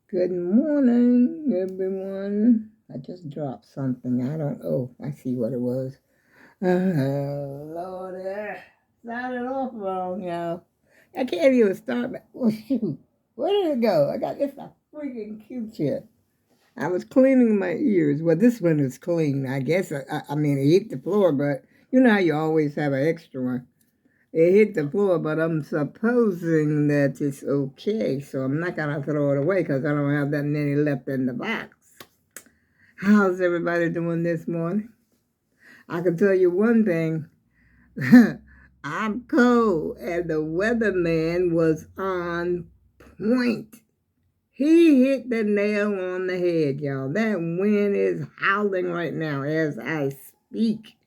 Good morning, everyone. I just dropped something. I don't know. I see what it was. Lord, started off wrong, y'all. I can't even start. Well, shoot. Where did it go? I got this a freaking Q-tip. I was cleaning my ears. Well, this one is clean. I guess. I mean, it hit the floor, but you know how you always have an extra one. It hit the floor, but I'm supposing that it's okay, so I'm not going to throw it away because I don't have that many left in the box. How's everybody doing this morning? I can tell you one thing. I'm cold, and the weatherman was on point. He hit the nail on the head, y'all. That wind is howling right now as I speak.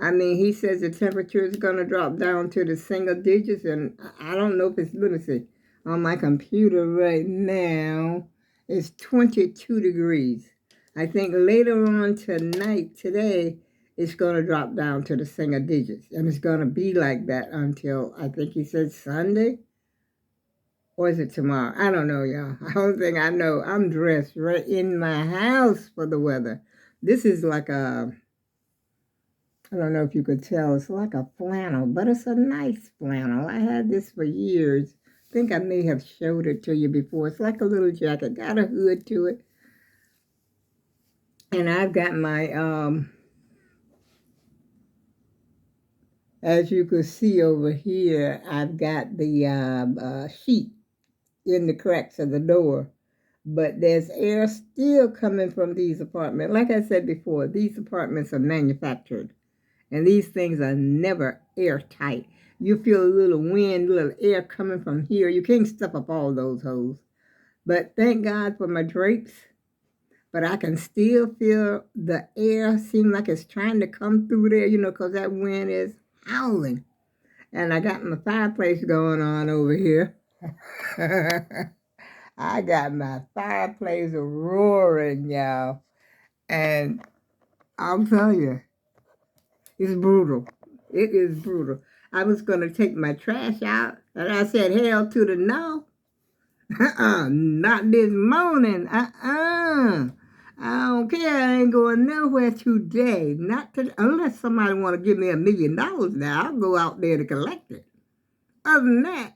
I mean, he says the temperature is going to drop down to the single digits, and I don't know if it's, let me see, on my computer right now, it's 22 degrees. I think later on today, it's going to drop down to the single digits, and it's going to be like that until, I think he said Sunday, or is it tomorrow? I don't know, y'all. I don't think I know. I'm dressed right in my house for the weather. This is like I don't know if you could tell. It's like a flannel, but it's a nice flannel. I had this for years. I think I may have showed it to you before. It's like a little jacket. Got a hood to it. And I've got my, as you can see over here, I've got the sheet in the cracks of the door. But there's air still coming from these apartments. Like I said before, these apartments are manufactured. And these things are never airtight. You feel a little wind, a little air coming from here. You can't stuff up all those holes. But thank God for my drapes. But I can still feel the air seem like it's trying to come through there, because that wind is howling. And I got my fireplace going on over here. I got my fireplace roaring, y'all. And I'll tell you, it's brutal. It is brutal. I was going to take my trash out, and I said, hell to the no. Not this morning. I don't care. I ain't going nowhere today. Not today. Unless somebody want to give me $1 million now, I'll go out there to collect it. Other than that,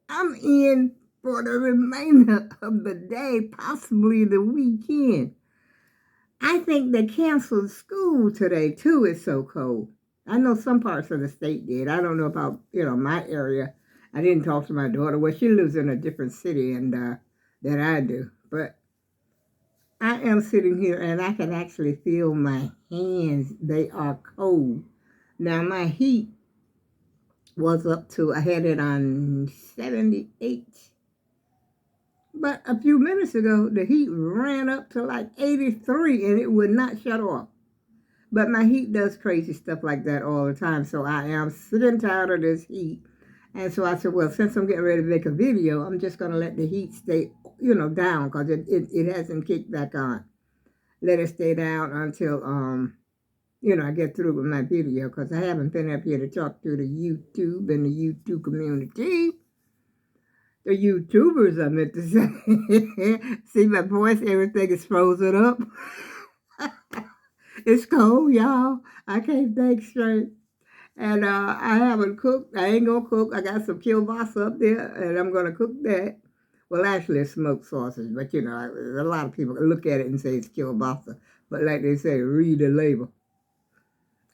I'm in for the remainder of the day, possibly the weekend. I think they canceled school today, too. It's so cold. I know some parts of the state did. I don't know about, my area. I didn't talk to my daughter. Well, she lives in a different city than I do. But I am sitting here, and I can actually feel my hands. They are cold. Now, my heat was up to, I had it on 78. But a few minutes ago, the heat ran up to like 83, and it would not shut off. But my heat does crazy stuff like that all the time, so I am sick and tired of this heat. And so I said, well, since I'm getting ready to make a video, I'm just going to let the heat stay, down, because it hasn't kicked back on. Let it stay down until, I get through with my video, because I haven't been up here to talk to the YouTube and the YouTube community. The YouTubers, I meant to say. See my voice, everything is frozen up. It's cold, y'all. I can't think straight. And I haven't cooked. I ain't going to cook. I got some kielbasa up there, and I'm going to cook that. Well, actually, it's smoked sausage, but, a lot of people look at it and say it's kielbasa. But like they say, read the label.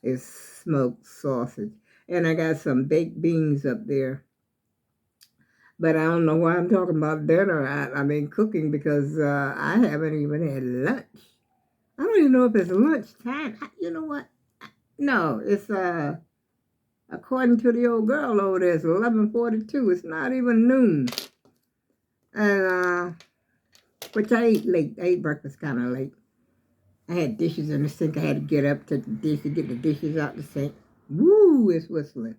It's smoked sausage. And I got some baked beans up there. But I don't know why I'm talking about dinner. I mean cooking, because I haven't even had lunch. I don't even know if it's lunchtime. You know what? No, it's according to the old girl over there, it's 11:42. It's not even noon. And which I ate late. I ate breakfast kind of late. I had dishes in the sink. I had to get up to the dish to get the dishes out the sink. Woo, it's whistling.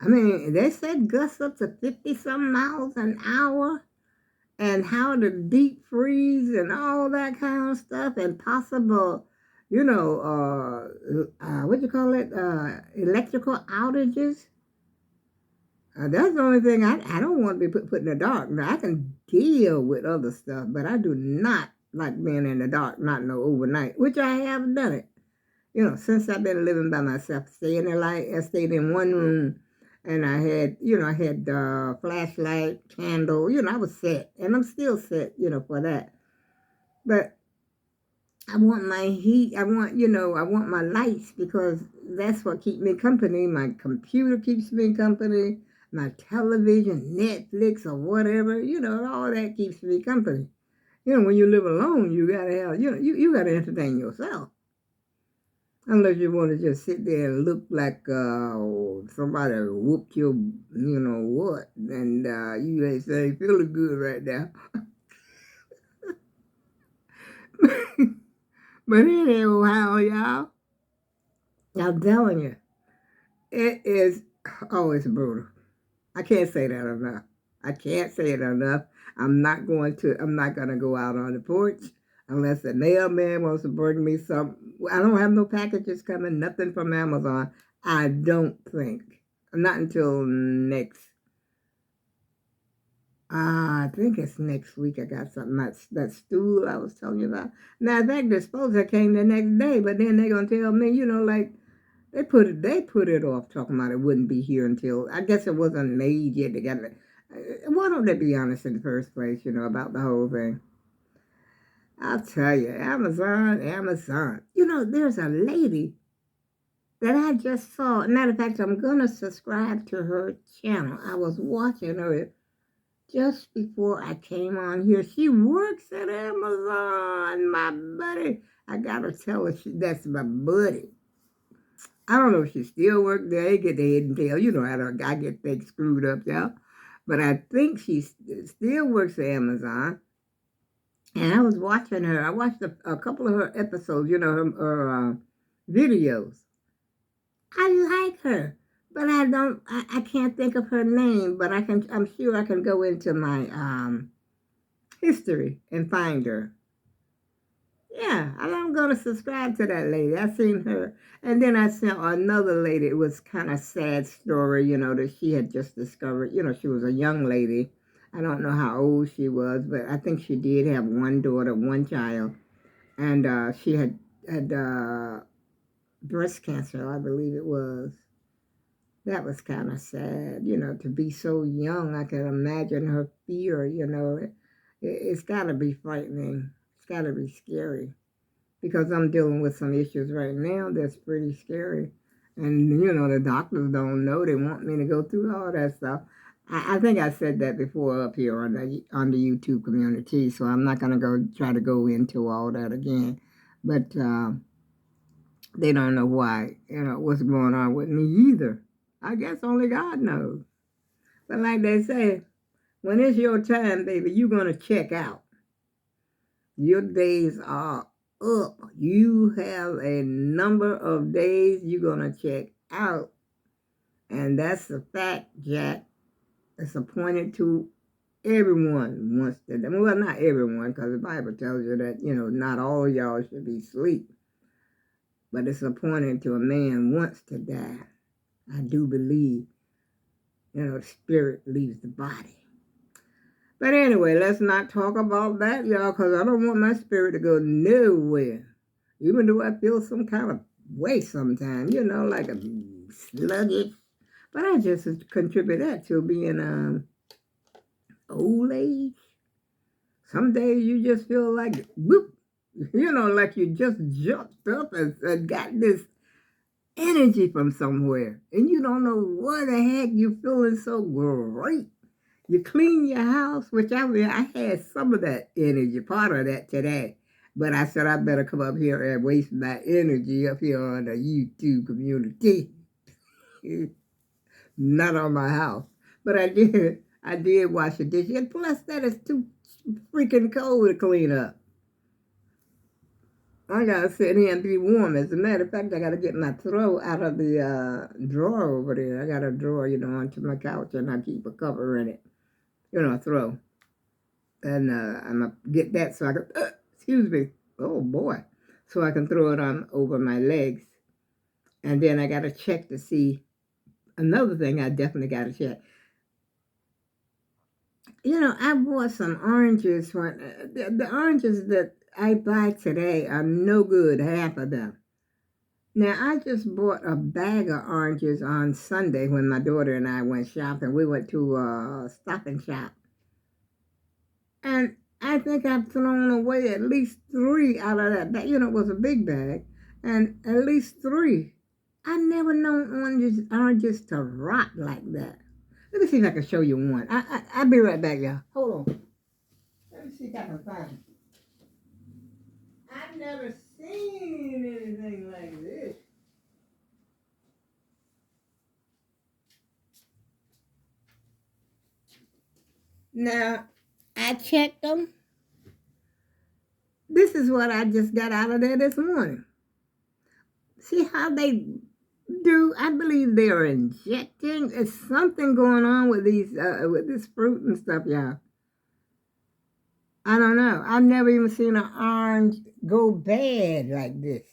I mean, they said gusts up to 50-some miles an hour, and how to deep freeze and all that kind of stuff, and possible, what you call it, electrical outages. That's the only thing I don't want to be put in the dark. Now, I can deal with other stuff, but I do not like being in the dark, not no overnight, which I have done it. Since I've been living by myself, staying in light, I stayed in one room, and I had flashlight, candle. I was set, and I'm still set, for that. But I want my heat. I want my lights because that's what keeps me company. My computer keeps me company. My television, Netflix, or whatever, all that keeps me company. When you live alone, you gotta have, you gotta entertain yourself. Unless you want to just sit there and look like somebody whooped your, what, and you ain't say feeling good right now. But anyhow, y'all, I'm telling you, it is always brutal. I can't say that enough. I can't say it enough. I'm not gonna go out on the porch unless the mailman wants to bring me some. I don't have no packages coming, nothing from Amazon. I don't think. Not until next. I think it's next week. I got something that stool I was telling you about. Now I think the supposed came the next day, but then they're gonna tell me, like they put it off, talking about it wouldn't be here until, I guess it wasn't made yet. They got it. Why don't they be honest in the first place? About the whole thing. I'll tell you, Amazon, Amazon. There's a lady that I just saw. Matter of fact, I'm gonna subscribe to her channel. I was watching her just before I came on here. She works at Amazon, my buddy. I gotta tell her that's my buddy. I don't know if she still works there. I get the head and tail. I get things screwed up, y'all. But I think she still works at Amazon. And I was watching her. I watched a couple of her episodes, her videos. I like her, but I don't. I can't think of her name. But I can. I'm sure I can go into my history and find her. Yeah, I'm going to subscribe to that lady. I seen her. And then I saw another lady. It was kind of sad story, that she had just discovered. She was a young lady. I don't know how old she was, but I think she did have one daughter, one child. And she had breast cancer, I believe it was. That was kind of sad, to be so young. I can imagine her fear, it's got to be frightening. It's got to be scary because I'm dealing with some issues right now that's pretty scary. And, the doctors don't know. They want me to go through all that stuff. I think I said that before up here on the YouTube community, so I'm not going to try to go into all that again. But they don't know why, what's going on with me either. I guess only God knows. But like they say, when it's your time, baby, you're going to check out. Your days are up. You have a number of days you're going to check out. And that's the fact, Jack. It's appointed to everyone wants to die. Well, not everyone, because the Bible tells you that, not all y'all should be asleep. But it's appointed to a man wants to die. I do believe, the spirit leaves the body. But anyway, let's not talk about that, y'all, because I don't want my spirit to go nowhere. Even though I feel some kind of way sometimes, like a sluggish. But I just contribute that to being old age. Some days you just feel like, whoop, like you just jumped up and got this energy from somewhere. And you don't know what the heck you're feeling so great. You clean your house, which I had some of that energy, part of that today. But I said I better come up here and waste my energy up here on the YouTube community. Not on my house. But I did. I did wash the dishes. And plus that is too freaking cold to clean up. I gotta sit here and be warm. As a matter of fact, I gotta get my throw out of the drawer over there. I got a drawer, onto my couch, and I keep a cover in it. A throw. And I'm going to get that so I can, excuse me, oh boy, so I can throw it on over my legs. And then I got to check to see, another thing I definitely got to check. I bought some oranges when the oranges that I buy today are no good, half of them. Now, I just bought a bag of oranges on Sunday when my daughter and I went shopping. We went to Stop and Shop. And I think I've thrown away at least three out of that bag. It was a big bag. And at least three. I never known oranges to rot like that. Let me see if I can show you one. I'll be right back, y'all. Hold on. Let me see if I can find it. I've never seen anything like this. Now, I checked them. This is what I just got out of there this morning. See how they do? I believe they are injecting. There's something going on with with this fruit and stuff, y'all. I don't know. I've never even seen an orange go bad like this.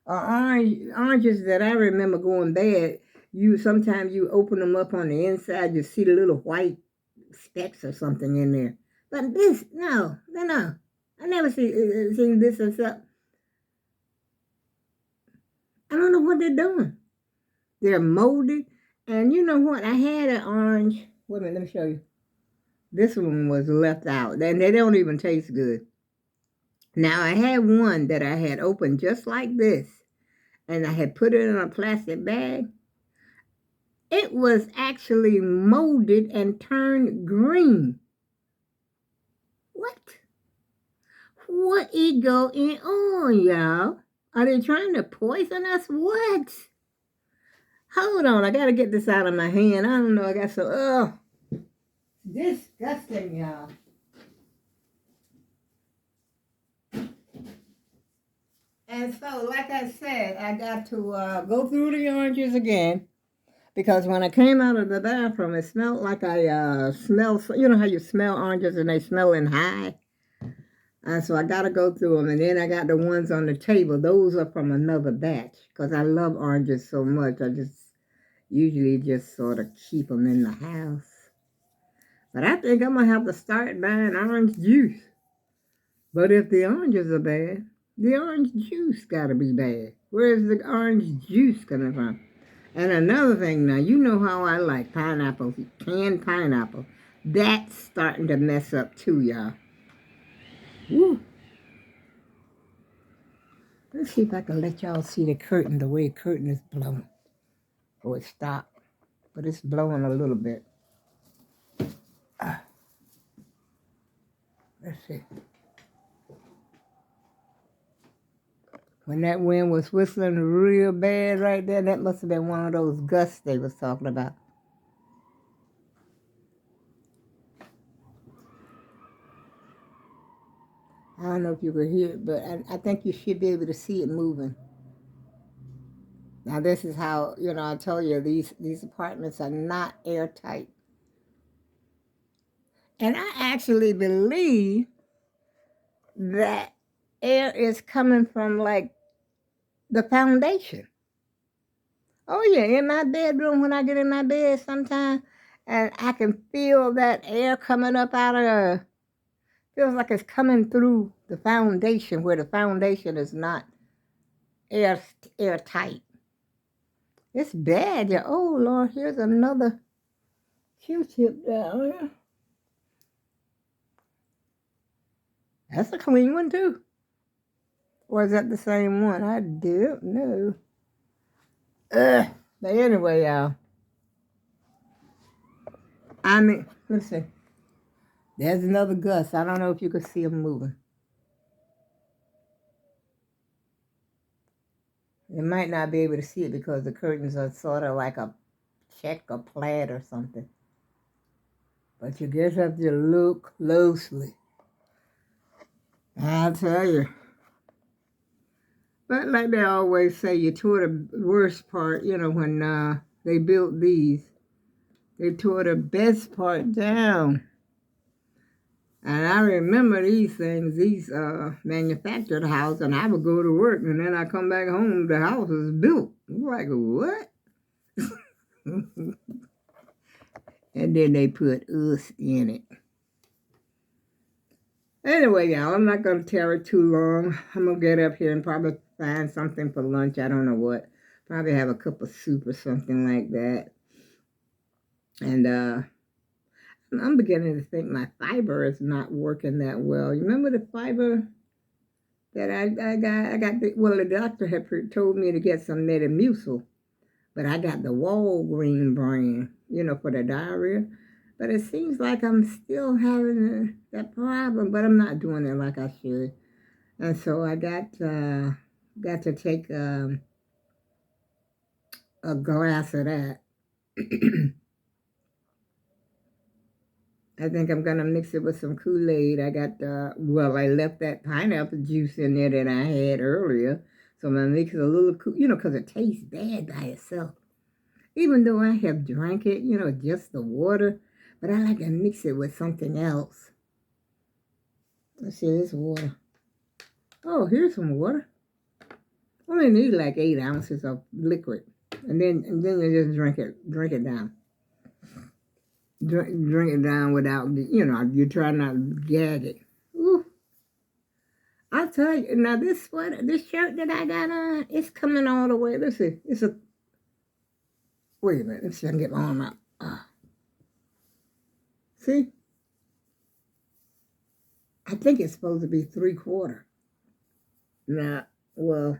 Oranges that I remember going bad. Sometimes you open them up on the inside, you see the little white specks or something in there. But this, no. I never seen this except I don't know what they're doing. They're molded. And you know what? I had an orange. Wait a minute, let me show you. This one was left out. And they don't even taste good. Now, I had one that I had opened just like this. And I had put it in a plastic bag. It was actually molded and turned green. What? What is going on, y'all? Are they trying to poison us? What? Hold on, I gotta get this out of my hand. I don't know, I got so, disgusting, y'all. And so, like I said, I got to go through the oranges again. Because when I came out of the bathroom, it smelled like I smelled, you know how you smell oranges and they smell in high? So I got to go through them. And then I got the ones on the table. Those are from another batch. Because I love oranges so much. I usually just sort of keep them in the house. But I think I'm going to have to start buying orange juice. But if the oranges are bad, the orange juice got to be bad. Where's the orange juice coming from? And another thing now, you know how I like pineapple, canned pineapple. That's starting to mess up too, y'all. Woo. Let's see if I can let y'all see the curtain, the way the curtain is blowing. Oh, it stopped, but it's blowing a little bit. Let's see. When that wind was whistling real bad right there, that must have been one of those gusts they was talking about. I don't know if you could hear it, but I think you should be able to see it moving. Now this is how, I told you these apartments are not airtight. And I actually believe that air is coming from like the foundation. Oh yeah, in my bedroom when I get in my bed sometimes and I can feel that air coming up out of feels like it's coming through the foundation where the foundation is not airtight. It's bad. Oh Lord, here's another Q-tip down here. That's a clean one too. Or is that the same one? I don't know. But anyway, y'all. Let's see. There's another gust. I don't know if you can see them moving. You might not be able to see it because the curtains are sort of like a check or plaid or something. But you just have to look closely. I'll tell you. But like they always say, you tore the worst part, when they built these. They tore the best part down. And I remember these things, these manufactured house, and I would go to work, and then I come back home, the house is built. I'm like, what? And then they put us in it. Anyway, y'all, I'm not going to tarry too long. I'm going to get up here and probably find something for lunch. I don't know what. Probably have a cup of soup or something like that. And I'm beginning to think my fiber is not working that well. You remember the fiber that I got? Well, the doctor had told me to get some Metamucil, but I got the Walgreen brand, for the diarrhea. But it seems like I'm still having that problem, but I'm not doing it like I should. And so I got to take a glass of that. I think I'm going to mix it with some Kool-Aid. I left that pineapple juice in there that I had earlier. So I'm going to mix it a little, because it tastes bad by itself. Even though I have drank it, just the water. But I like to mix it with something else. Let's see, this water. Oh, here's some water. I only need like 8 ounces of liquid. And then you just drink it down. Drink it down without, you try not to gag it. Ooh. I'll tell you, now this shirt that I got on, it's coming all the way. Let's see, wait a minute, let's see if I can get my arm out. See? I think it's supposed to be 3/4. Now, well,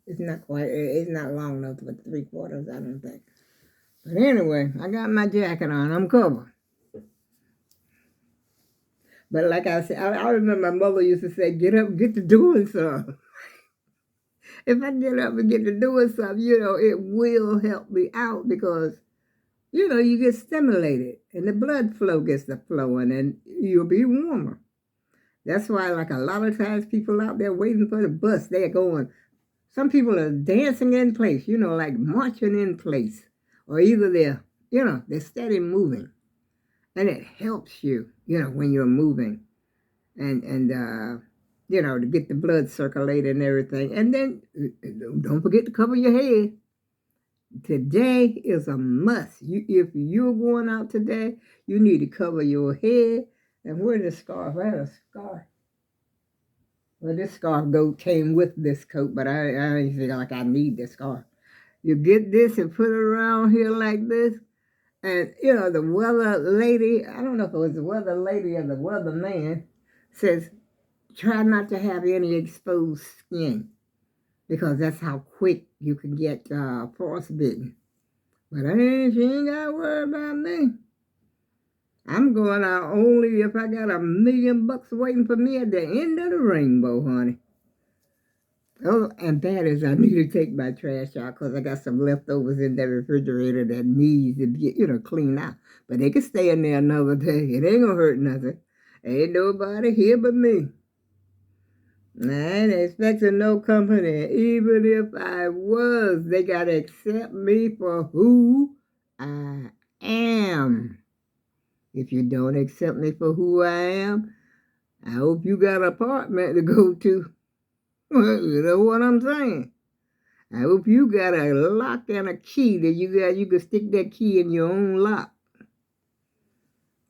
it's not long enough for 3/4, I don't think. But anyway, I got my jacket on, I'm covered. But like I said, I remember my mother used to say, get up, get to doing something. If I get up and get to doing something, it will help me out because, you get stimulated and the blood flow gets to flowing and you'll be warmer. That's why, like a lot of times, people out there waiting for the bus, they're going, some people are dancing in place, like marching in place. Or either they're steady moving. And it helps you, when you're moving. And to get the blood circulating and everything. And then don't forget to cover your head. Today is a must. If you're going out today, you need to cover your head. And where's the scarf? I had a scarf. Well, this scarf came with this coat, but I didn't feel like I need this scarf. You get this and put it around here like this. And, the weather lady, I don't know if it was the weather lady or the weather man, says, try not to have any exposed skin because that's how quick you can get frostbitten. But she ain't got to worry about me. I'm going out only if I got $1 million waiting for me at the end of the rainbow, honey. Oh, and that is I need to take my trash out because I got some leftovers in that refrigerator that needs to be, cleaned out. But they can stay in there another day. It ain't going to hurt nothing. Ain't nobody here but me. I ain't expecting no company. Even if I was, they got to accept me for who I am. If you don't accept me for who I am, I hope you got an apartment to go to. You know what I'm saying? I hope you got a lock and a key that you can stick that key in your own lock.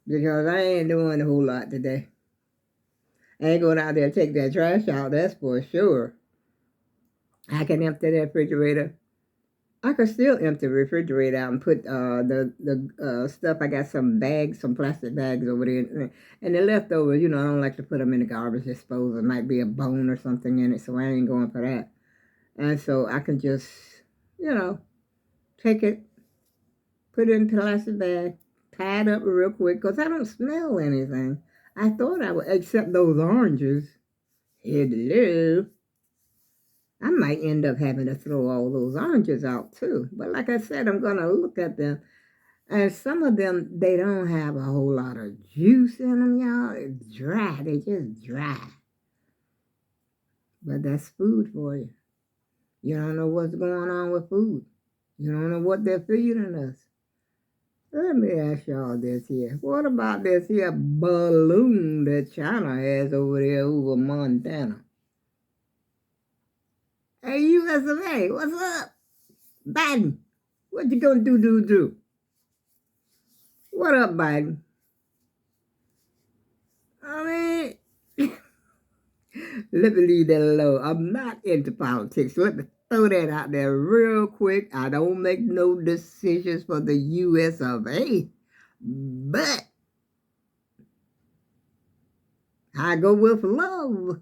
Because I ain't doing a whole lot today. I ain't going out there to take that trash out, that's for sure. I can empty that refrigerator. I could still empty the refrigerator out and put the stuff. I got some plastic bags over there. And the leftovers, I don't like to put them in the garbage disposal. It might be a bone or something in it, so I ain't going for that. And so I can just, take it, put it in a plastic bag, tie it up real quick, because I don't smell anything. I thought I would, except those oranges. Hello. I might end up having to throw all those oranges out too. But like I said, I'm going to look at them. And some of them, they don't have a whole lot of juice in them, y'all. It's dry. They just dry. But that's food for you. You don't know what's going on with food. You don't know what they're feeding us. Let me ask y'all this here. What about this here balloon that China has over there over Montana? Hey, US of A, what's up? Biden, what you gonna do? What up, Biden? I mean, let me leave that alone. I'm not into politics. Let me throw that out there real quick. I don't make no decisions for the U.S. of A. But I go with love.